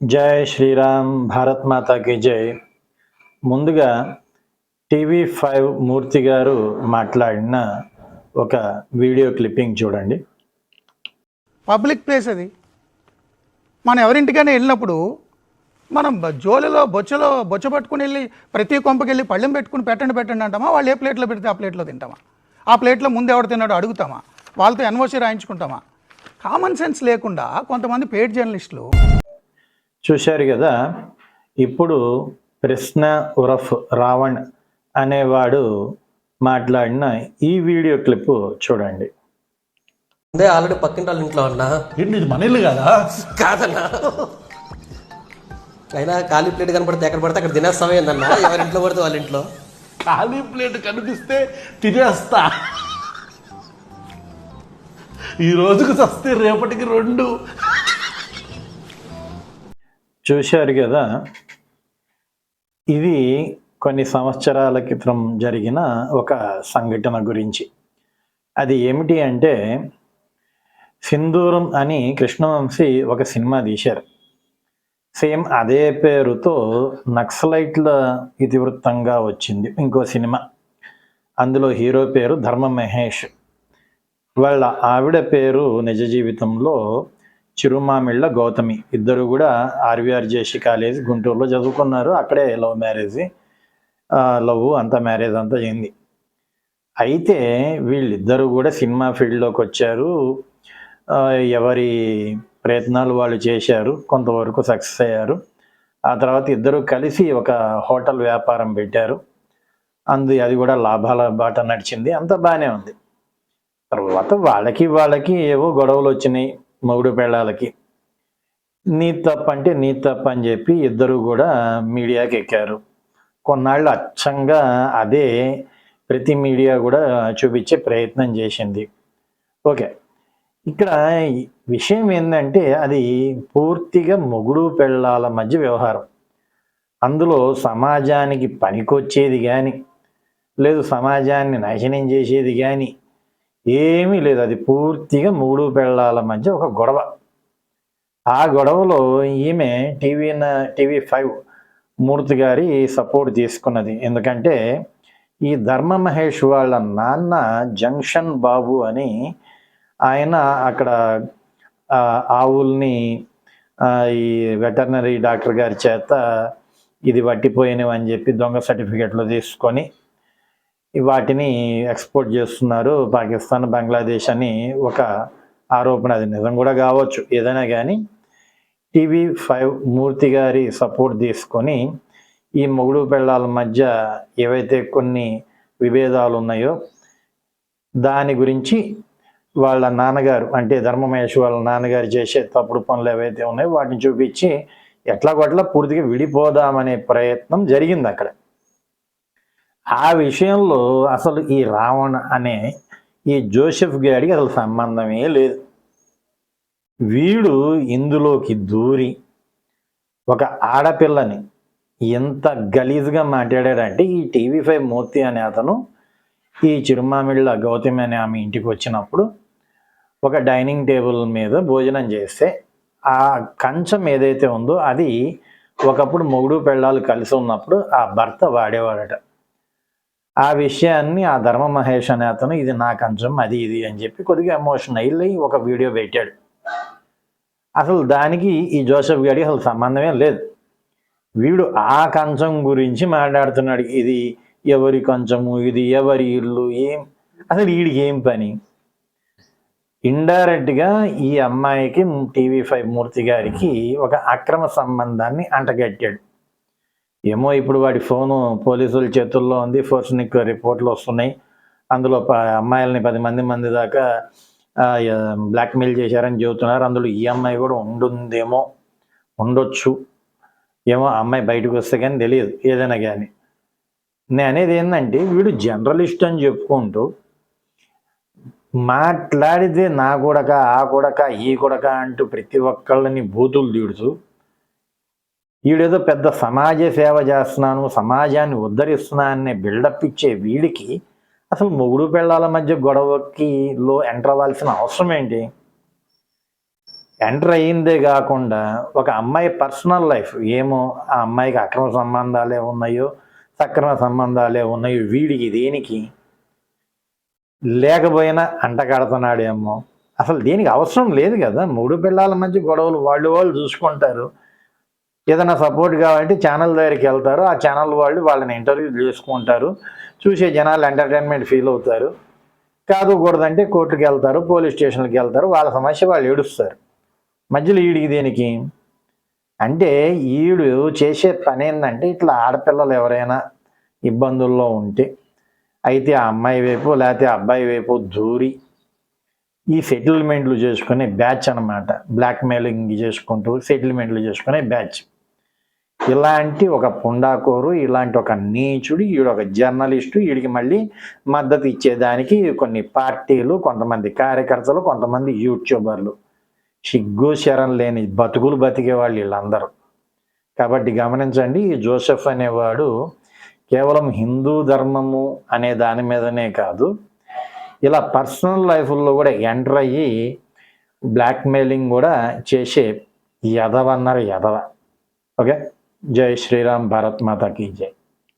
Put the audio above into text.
జై శ్రీరామ్, భారత్ మాతాకి జై. ముందుగా టీవీ5 మూర్తి గారు మాట్లాడిన ఒక వీడియో క్లిప్పింగ్ చూడండి. పబ్లిక్ ప్లేస్ అది. మనం ఎవరింటికైనా వెళ్ళినప్పుడు మనం జోలిలో బొచ్చ పట్టుకుని వెళ్ళి ప్రతి కొంపకెళ్ళి పళ్ళెం పెట్టుకుని పెట్టండి అంటామా? వాళ్ళు ఏ ప్లేట్లో పెడితే ఆ ప్లేట్లో తింటామా? ఆ ప్లేట్లో ముందు ఎవరు తిన్నాడో అడుగుతామా? వాళ్ళతో ఎన్ఓసి రాయించుకుంటామా? కామన్ సెన్స్ లేకుండా కొంతమంది పెయిడ్ జర్నలిస్టులు. చూశారు కదా. ఇప్పుడు ప్రశ్న ఉరఫ్ రావణ్ అనేవాడు మాట్లాడిన ఈ వీడియో క్లిప్ చూడండి. అదే ఆల్రెడీ పక్కింటి వాళ్ళ ఇంట్లో ఉన్నా. ఏంటి ఇది మన ఇల్లు కదా? కాదన్నా, అయినా ఖాళీ ప్లేట్ కనపడితే ఎక్కడ పడితే అక్కడ తినేస్తామే ఏందన్నా. ఎవరింట్లో పడితే వాళ్ళ ఇంట్లో ఖాళీ ప్లేట్ కనిపిస్తే తినేస్తా. ఈ రోజుకు చస్తే రేపటికి 2. చూశారు కదా. ఇది కొన్ని సంవత్సరాల క్రితం జరిగిన ఒక సంఘటన గురించి. అది ఏమిటి అంటే, సింధూరం అని కృష్ణవంశీ ఒక సినిమా తీశారు. సేమ్ అదే పేరుతో నక్సలైట్ల ఇతివృత్తంగా వచ్చింది ఇంకో సినిమా. అందులో హీరో పేరు ధర్మ మహేష్. వాళ్ళ ఆవిడ పేరు నిజ జీవితంలో చిరుమామిళ్ళ గౌతమి. ఇద్దరు కూడా ఆర్వీఆర్జేసి కాలేజ్ గుంటూరులో చదువుకున్నారు. అక్కడే లవ్ మ్యారేజ్, లవ్ అంతా మ్యారేజ్ అంతా అయింది. అయితే వీళ్ళిద్దరూ కూడా సినిమా ఫీల్డ్లోకి వచ్చారు. ఎవరి ప్రయత్నాలు వాళ్ళు చేశారు, కొంతవరకు సక్సెస్ అయ్యారు. ఆ తర్వాత ఇద్దరు కలిసి ఒక హోటల్ వ్యాపారం పెట్టారు. అది కూడా లాభాల బాట నడిచింది, అంతా బాగానే ఉంది. తర్వాత వాళ్ళకి ఏవో గొడవలు వచ్చినాయి మొగుడు పెళ్ళాలకి. నీ తప్ప అంటే నీ తప్ప అని చెప్పి ఇద్దరు కూడా మీడియాకి ఎక్కారు. కొన్నాళ్ళు అచ్చంగా అదే ప్రతి మీడియా కూడా చూపించే ప్రయత్నం చేసింది. ఓకే, ఇక్కడ విషయం ఏంటంటే అది పూర్తిగా మొగుడు పెళ్ళాల మధ్య వ్యవహారం. అందులో సమాజానికి పనికొచ్చేది కానీ లేదు, సమాజాన్ని నాశనం చేసేది కానీ ఏమీ లేదు. అది పూర్తిగా మొగుడు పెళ్ళాల మధ్య ఒక గొడవ. ఆ గొడవలో ఈమె టీవీ5 మూర్తి గారి సపోర్ట్ తీసుకున్నది. ఎందుకంటే ఈ ధర్మ మహేష్ వాళ్ళ నాన్న జంక్షన్ బాబు అని ఆయన అక్కడ ఆవుల్ని ఈ వెటర్నరీ డాక్టర్ గారి చేత ఇది వట్టిపోయినవి అని చెప్పి దొంగ సర్టిఫికెట్లు తీసుకొని వాటిని ఎక్స్పోర్ట్ చేస్తున్నారు పాకిస్తాన్, బంగ్లాదేశ్ అని ఒక ఆరోపణ. అది నిజం కూడా కావచ్చు, ఏదైనా కానీ టీవీ5 మూర్తి గారి సపోర్ట్ తీసుకొని ఈ మొగుడు పెళ్ళాల మధ్య ఏవైతే కొన్ని విభేదాలు ఉన్నాయో దాని గురించి వాళ్ళ నాన్నగారు అంటే ధర్మమహేష్ వాళ్ళ నాన్నగారు చేసే తప్పుడు పనులు ఏవైతే ఉన్నాయో వాటిని చూపించి ఎట్లాగొట్లా పూర్తిగా విడిపోదామనే ప్రయత్నం జరిగింది అక్కడ. ఆ విషయంలో అసలు ఈ రావణ్ అనే ఈ జోసెఫ్ గాడికి అసలు సంబంధమే లేదు. వీడు ఇందులోకి దూరి ఒక ఆడపిల్లని ఎంత గలీజ్గా మాట్లాడాడంటే, ఈ టీవీ5 మూర్తి అనే అతను ఈ చిరుమామిళ్ళ గౌతమి అనే ఆమె ఇంటికి వచ్చినప్పుడు ఒక డైనింగ్ టేబుల్ మీద భోజనం చేస్తే ఆ కంచం ఏదైతే ఉందో అది ఒకప్పుడు మొగుడు పెళ్ళాలు కలిసి ఉన్నప్పుడు ఆ భర్త వాడేవాడట. ఆ విషయాన్ని ఆ ధర్మ మహేష్ అనే అతను ఇది నా కంచం అది ఇది అని చెప్పి కొద్దిగా ఎమోషన్ అయ్యి ఒక వీడియో పెట్టాడు. అసలు దానికి ఈ జోసెఫ్ గారికి అసలు సంబంధమే లేదు. వీడు ఆ కంచం గురించి మాట్లాడుతున్నాడు. ఇది ఎవరి కంచము, ఇది ఎవరి ఇల్లు, అసలు వీడికి ఏం పని? ఇండైరెక్ట్గా ఈ అమ్మాయికి టీవీ5 మూర్తి గారికి ఒక అక్రమ సంబంధాన్ని అంటగట్టాడు. ఏమో ఇప్పుడు వాడి ఫోను పోలీసుల చేతుల్లో ఉంది, ఫోర్స్నిక్ రిపోర్ట్లు వస్తున్నాయి. అందులో అమ్మాయిలని 10 మంది దాకా బ్లాక్మెయిల్ చేశారని చెబుతున్నారు. అందులో ఈ అమ్మాయి కూడా ఉండొచ్చు, ఏమో అమ్మాయి బయటకు వస్తే కానీ తెలియదు. ఏదైనా కానీ నేను అనేది ఏంటంటే, వీడు జర్నలిస్ట్ అని చెప్పుకుంటూ మాట్లాడితే నా కొడక, ఆ కొడక, ఈ కొడక అంటూ ప్రతి ఒక్కళ్ళని బూతులు తీడుతూ వీడేదో పెద్ద సమాజ సేవ చేస్తున్నాను, సమాజాన్ని ఉద్ధరిస్తున్నా అనే బిల్డప్ ఇచ్చే వీడికి అసలు మొగుడు పెళ్ళాల మధ్య గొడవకి ఎంటర్ అవ్వాల్సిన అవసరం ఏంటి? ఎంటర్ అయ్యిందే కాకుండా ఒక అమ్మాయి పర్సనల్ లైఫ్ ఏమో ఆ అమ్మాయికి అక్రమ సంబంధాలే ఉన్నాయో సక్రమ సంబంధాలే ఉన్నాయో వీడికి దేనికి లేకపోయినా అంటగడుతున్నాడేమో. అసలు దేనికి అవసరం లేదు కదా, 3 పిల్లల మధ్య గొడవలు వాళ్ళు చూసుకుంటారు. ఏదైనా సపోర్ట్ కావాలంటే ఛానల్ దగ్గరికి వెళ్తారు, ఆ ఛానల్ వాళ్ళు వాళ్ళని ఇంటర్వ్యూ చేసుకుంటారు, చూసే జనాలు ఎంటర్టైన్మెంట్ ఫీల్ అవుతారు. కాదుకూడదంటే కోర్టుకి వెళ్తారు, పోలీస్ స్టేషన్కి వెళ్తారు, వాళ్ళ సమస్య వాళ్ళు ఏడుస్తారు. మధ్యలో ఈడికి దేనికి అంటే ఈడు చేసే పని ఏంటంటే ఇట్లా ఆడపిల్లలు ఎవరైనా ఇబ్బందుల్లో ఉంటే అయితే ఆ అమ్మాయి వైపు లేకపోతే అబ్బాయి వైపు దూరి ఈ సెటిల్మెంట్లు చేసుకునే బ్యాచ్ అనమాట. బ్లాక్మెయిలింగ్ చేసుకుంటూ సెటిల్మెంట్లు చేసుకునే బ్యాచ్. ఇలాంటి ఒక పుండాకోరు, ఇలాంటి ఒక నీచుడు, ఈడొక జర్నలిస్టు, వీడికి మళ్ళీ మద్దతు ఇచ్చేదానికి కొన్ని పార్టీలు, కొంతమంది కార్యకర్తలు, కొంతమంది యూట్యూబర్లు, సిగ్గు శరం లేని బతుకులు బతికే వాళ్ళు వీళ్ళందరూ. కాబట్టి గమనించండి, ఈ జోసెఫ్ అనేవాడు కేవలం హిందూ ధర్మము అనే దాని మీదనే కాదు, ఇలా పర్సనల్ లైఫ్లో కూడా ఎంటర్ అయ్యి బ్లాక్మెయిలింగ్ కూడా చేసే ఎదవ అన్నారు ఎదవ. ఓకే, జై శ్రీరామ్, భారత్ మాతా కీ జై.